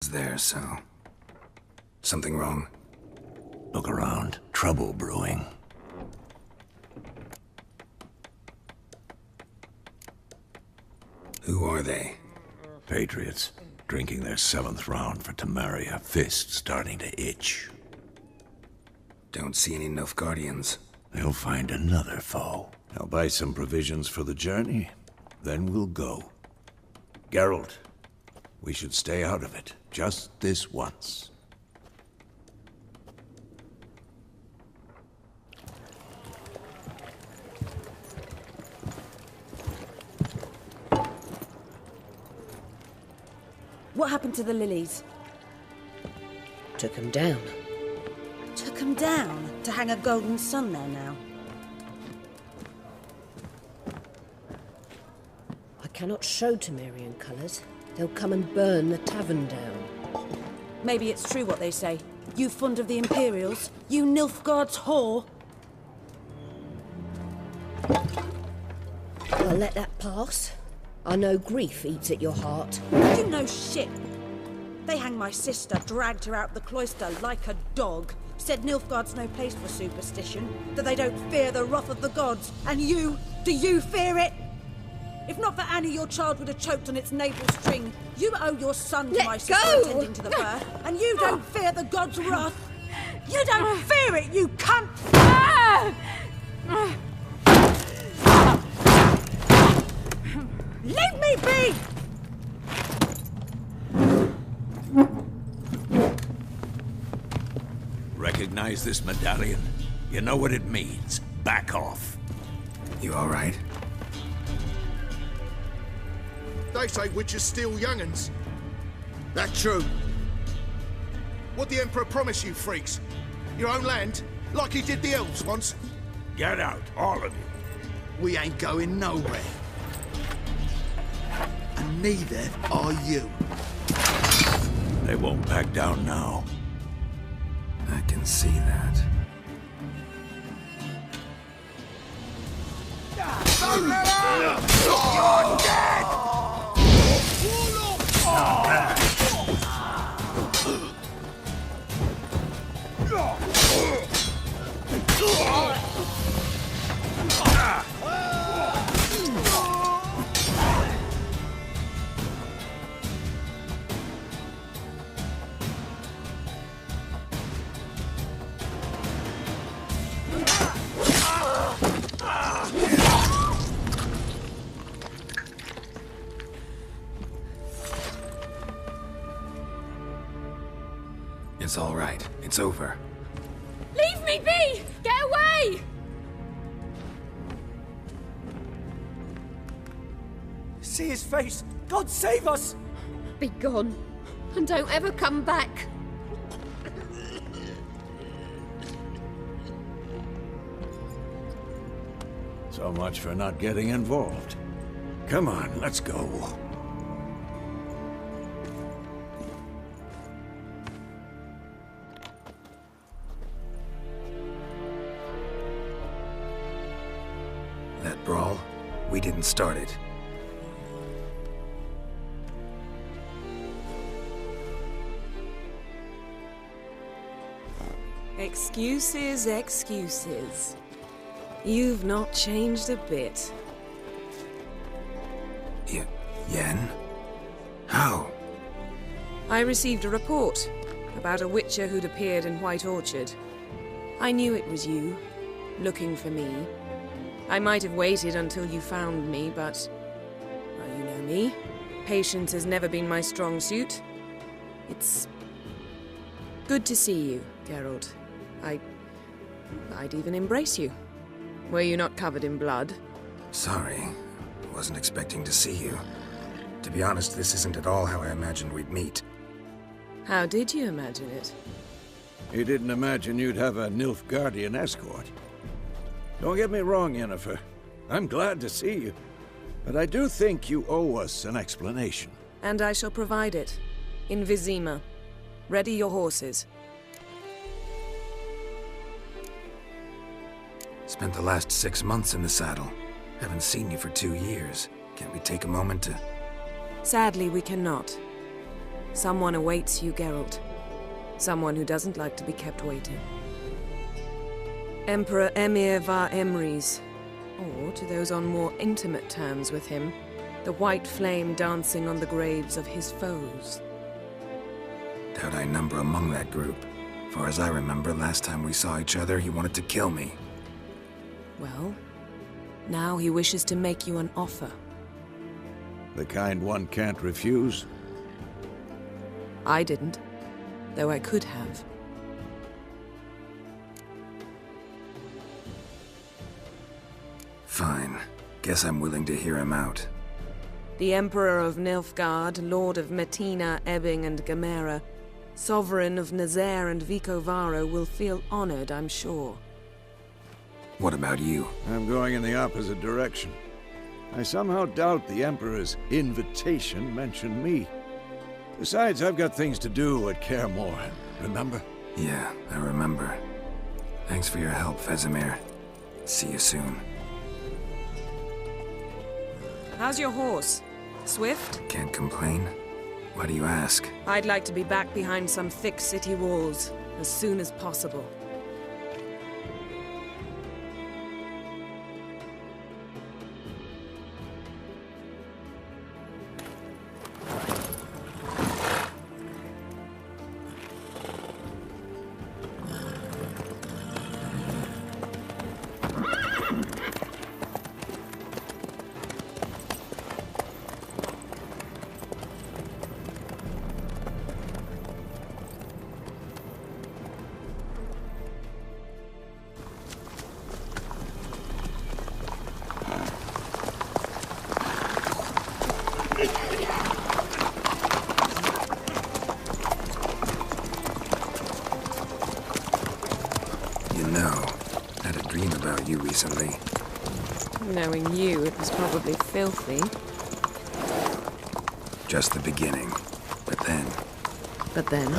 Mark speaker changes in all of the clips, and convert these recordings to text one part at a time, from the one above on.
Speaker 1: Guards there, so... Something wrong?
Speaker 2: Look around. Trouble brewing.
Speaker 1: Who are they?
Speaker 2: Patriots. Drinking their 7th round for Tamaria. Fist starting to itch.
Speaker 1: Don't see any Nilfgaardians.
Speaker 2: They'll find another foe. I'll buy some provisions for the journey. Then we'll go. Geralt, we should stay out of it. Just this once.
Speaker 3: What happened to the lilies?
Speaker 4: Took him down.
Speaker 3: Took them down to hang a golden sun there now.
Speaker 4: I cannot show Temerian colours. They'll come and burn the tavern down.
Speaker 3: Maybe it's true what they say. You fond of the Imperials? You Nilfgaard's whore?
Speaker 4: I'll let that pass. I know grief eats at your heart.
Speaker 3: You know shit. They hanged my sister, dragged her out the cloister like a dog. Said Nilfgaard's no place for superstition, that they don't fear the wrath of the gods. And you, do you fear it? If not for Annie, your child would have choked on its navel string. You owe your son to my sister attending to the birth, and you don't fear the gods' wrath. You don't fear it, you cunt! Leave me be!
Speaker 2: Recognize this medallion? You know what it means. Back off.
Speaker 1: You all right?
Speaker 5: They say witches steal young'uns. That true? What the Emperor promise you, freaks? Your own land? Like he did the elves once?
Speaker 2: Get out, all of you.
Speaker 5: We ain't going nowhere. And neither are you.
Speaker 2: They won't back down now.
Speaker 1: I can see that.
Speaker 5: You're dead!
Speaker 1: It's all right. It's over.
Speaker 6: Leave me be! Get away!
Speaker 7: See his face! God save us!
Speaker 6: Be gone, and don't ever come back.
Speaker 2: So much for not getting involved. Come on, let's go.
Speaker 1: That brawl, we didn't start it.
Speaker 8: Excuses, excuses. You've not changed a bit.
Speaker 1: Yen? How?
Speaker 8: I received a report about a witcher who'd appeared in White Orchard. I knew it was you, looking for me. I might have waited until you found me, but... well, you know me. Patience has never been my strong suit. It's... good to see you, Geralt. I'd even embrace you. Were you not covered in blood?
Speaker 1: Sorry. Wasn't expecting to see you. To be honest, this isn't at all how I imagined we'd meet.
Speaker 8: How did you imagine it?
Speaker 2: You didn't imagine you'd have a Nilfgaardian escort. Don't get me wrong, Yennefer. I'm glad to see you. But I do think you owe us an explanation.
Speaker 8: And I shall provide it. In Vizima. Ready your horses.
Speaker 1: Spent the last 6 months in the saddle. Haven't seen you for 2 years. Can't we take a moment to...
Speaker 8: Sadly, we cannot. Someone awaits you, Geralt. Someone who doesn't like to be kept waiting. Emperor Emir var Emrys, or to those on more intimate terms with him, the white flame dancing on the graves of his foes.
Speaker 1: Doubt I number among that group. Far as I remember, last time we saw each other, he wanted to kill me.
Speaker 8: Well, now he wishes to make you an offer.
Speaker 2: The kind one can't refuse?
Speaker 8: I didn't, though I could have.
Speaker 1: Fine. Guess I'm willing to hear him out.
Speaker 8: The Emperor of Nilfgaard, Lord of Metina, Ebbing and Gamera, Sovereign of Nazaire and Vicovaro will feel honored, I'm sure.
Speaker 1: What about you?
Speaker 2: I'm going in the opposite direction. I somehow doubt the Emperor's invitation mentioned me. Besides, I've got things to do at Kaer Morhen, remember?
Speaker 1: Yeah, I remember. Thanks for your help, Vesemir. See you soon.
Speaker 8: How's your horse? Swift?
Speaker 1: Can't complain. Why do you ask?
Speaker 8: I'd like to be back behind some thick city walls as soon as possible.
Speaker 1: You recently.
Speaker 8: Knowing you, it was probably filthy.
Speaker 1: Just the beginning. But then...
Speaker 8: But then?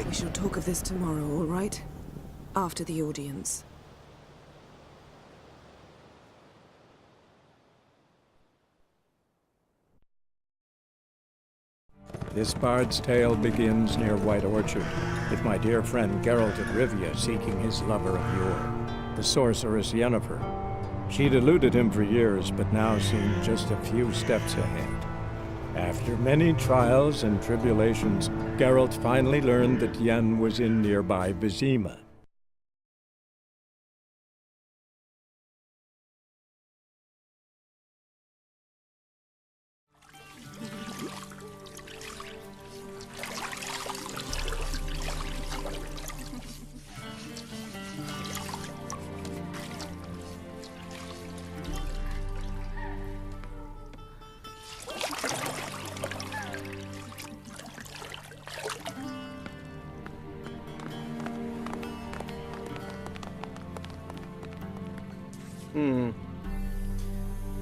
Speaker 8: We shall talk of this tomorrow, all right? After the audience.
Speaker 9: This bard's tale begins near White Orchard, with my dear friend Geralt of Rivia seeking his lover of yore, the sorceress Yennefer. She'd eluded him for years, but now seemed just a few steps ahead. After many trials and tribulations, Geralt finally learned that Yen was in nearby Vizima.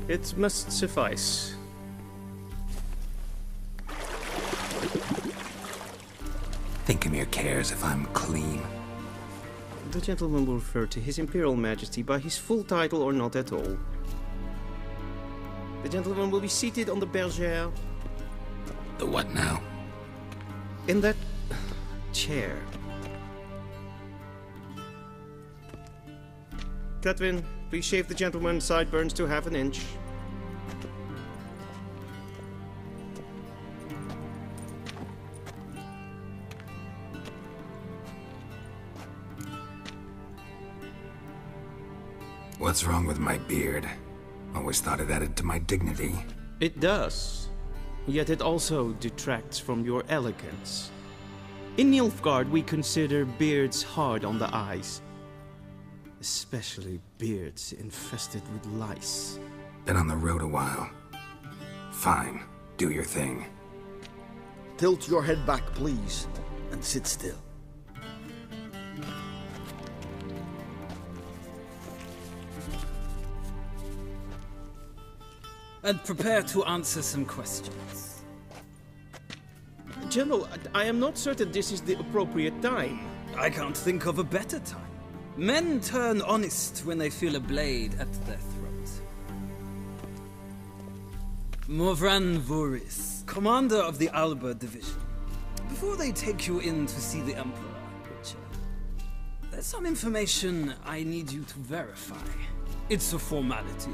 Speaker 10: It must suffice.
Speaker 1: Thinkamere cares if I'm clean.
Speaker 10: The gentleman will refer to His Imperial Majesty by his full title or not at all. The gentleman will be seated on the bergère.
Speaker 1: The what now?
Speaker 10: In that chair. Cletwin, please shave the gentleman's sideburns to half an inch.
Speaker 1: What's wrong with my beard? Always thought it added to my dignity.
Speaker 10: It does. Yet it also detracts from your elegance. In Nilfgaard, we consider beards hard on the eyes. Especially beards infested with lice.
Speaker 1: Been on the road a while. Fine, do your thing.
Speaker 11: Tilt your head back, please, and sit still.
Speaker 12: And prepare to answer some questions.
Speaker 10: General, I am not certain this is the appropriate time.
Speaker 12: I can't think of a better time. Men turn honest when they feel a blade at their throat. Morvran Voris, commander of the Alba Division. Before they take you in to see the Emperor, Witcher, there's some information I need you to verify. It's a formality,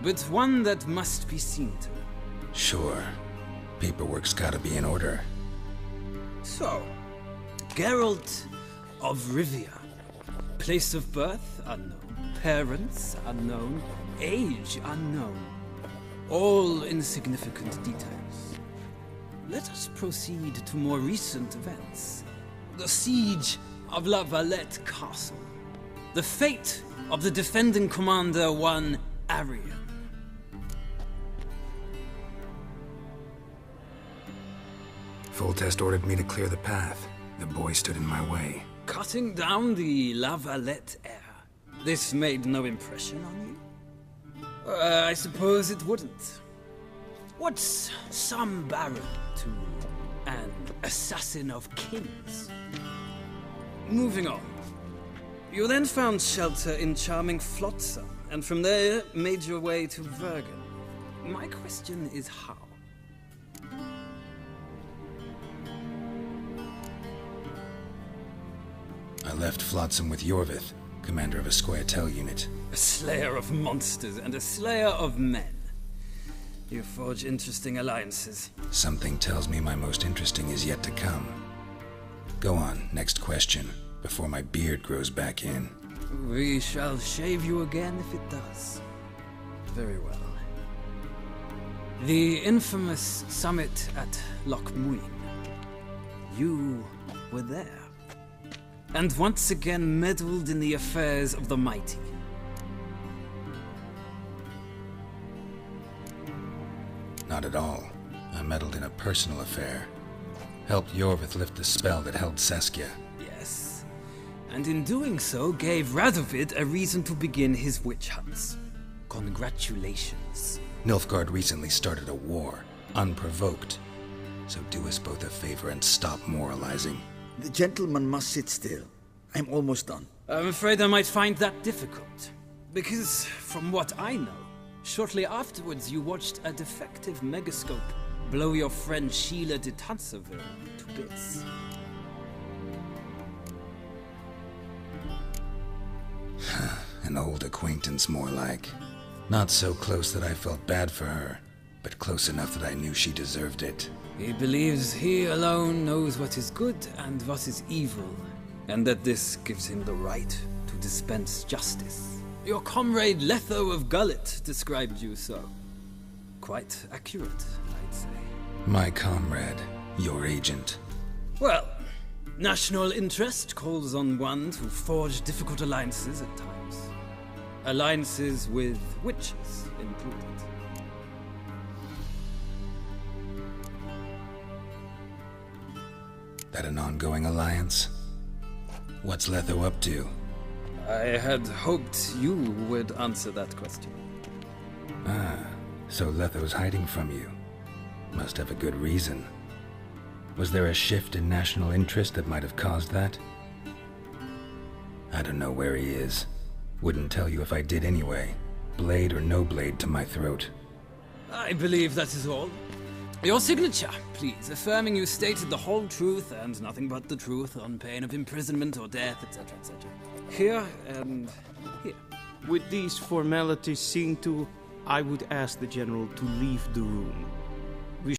Speaker 12: but one that must be seen to.
Speaker 1: Sure. Paperwork's gotta be in order.
Speaker 12: So, Geralt of Rivia. Place of birth, unknown. Parents, unknown. Age, unknown. All insignificant details. Let us proceed to more recent events. The siege of La Valette Castle. The fate of the defending commander, one Arian.
Speaker 1: Foltest ordered me to clear the path. The boy stood in my way.
Speaker 12: Cutting down the La Valette heir. This made no impression on you? I suppose it wouldn't. What's some baron to an assassin of kings? Moving on. You then found shelter in charming Flotsam, and from there made your way to Vergen. My question is how?
Speaker 1: I left Flotsam with Yorvith, commander of a Scoia'tael unit.
Speaker 12: A slayer of monsters and a slayer of men. You forge interesting alliances.
Speaker 1: Something tells me my most interesting is yet to come. Go on, next question, before my beard grows back in.
Speaker 12: We shall shave you again if it does. Very well. The infamous summit at Loch Muin. You were there. And once again meddled in the affairs of the mighty.
Speaker 1: Not at all. I meddled in a personal affair. Helped Yorvith lift the spell that held Saskia.
Speaker 12: Yes. And in doing so, gave Radovid a reason to begin his witch hunts. Congratulations.
Speaker 1: Nilfgaard recently started a war, unprovoked. So do us both a favor and stop moralizing.
Speaker 11: The gentleman must sit still. I'm almost done.
Speaker 12: I'm afraid I might find that difficult. Because, from what I know, shortly afterwards you watched a defective megascope blow your friend Sheila de Tanserville to bits.
Speaker 1: An old acquaintance, more like. Not so close that I felt bad for her, but close enough that I knew she deserved it.
Speaker 12: He believes he alone knows what is good and what is evil, and that this gives him the right to dispense justice. Your comrade Letho of Gullet described you so. Quite accurate, I'd say.
Speaker 1: My comrade, your agent.
Speaker 12: Well, national interest calls on one to forge difficult alliances at times. Alliances with witches included.
Speaker 1: That an ongoing alliance? What's Letho up to?
Speaker 12: I had hoped you would answer that question.
Speaker 1: Ah, so Letho's hiding from you. Must have a good reason. Was there a shift in national interest that might have caused that? I don't know where he is. Wouldn't tell you if I did anyway. Blade or no blade to my throat.
Speaker 12: I believe that is all. Your signature, please, affirming you stated the whole truth and nothing but the truth on pain of imprisonment or death, etc., etc. Here and here.
Speaker 10: With these formalities seen to, I would ask the General to leave the room.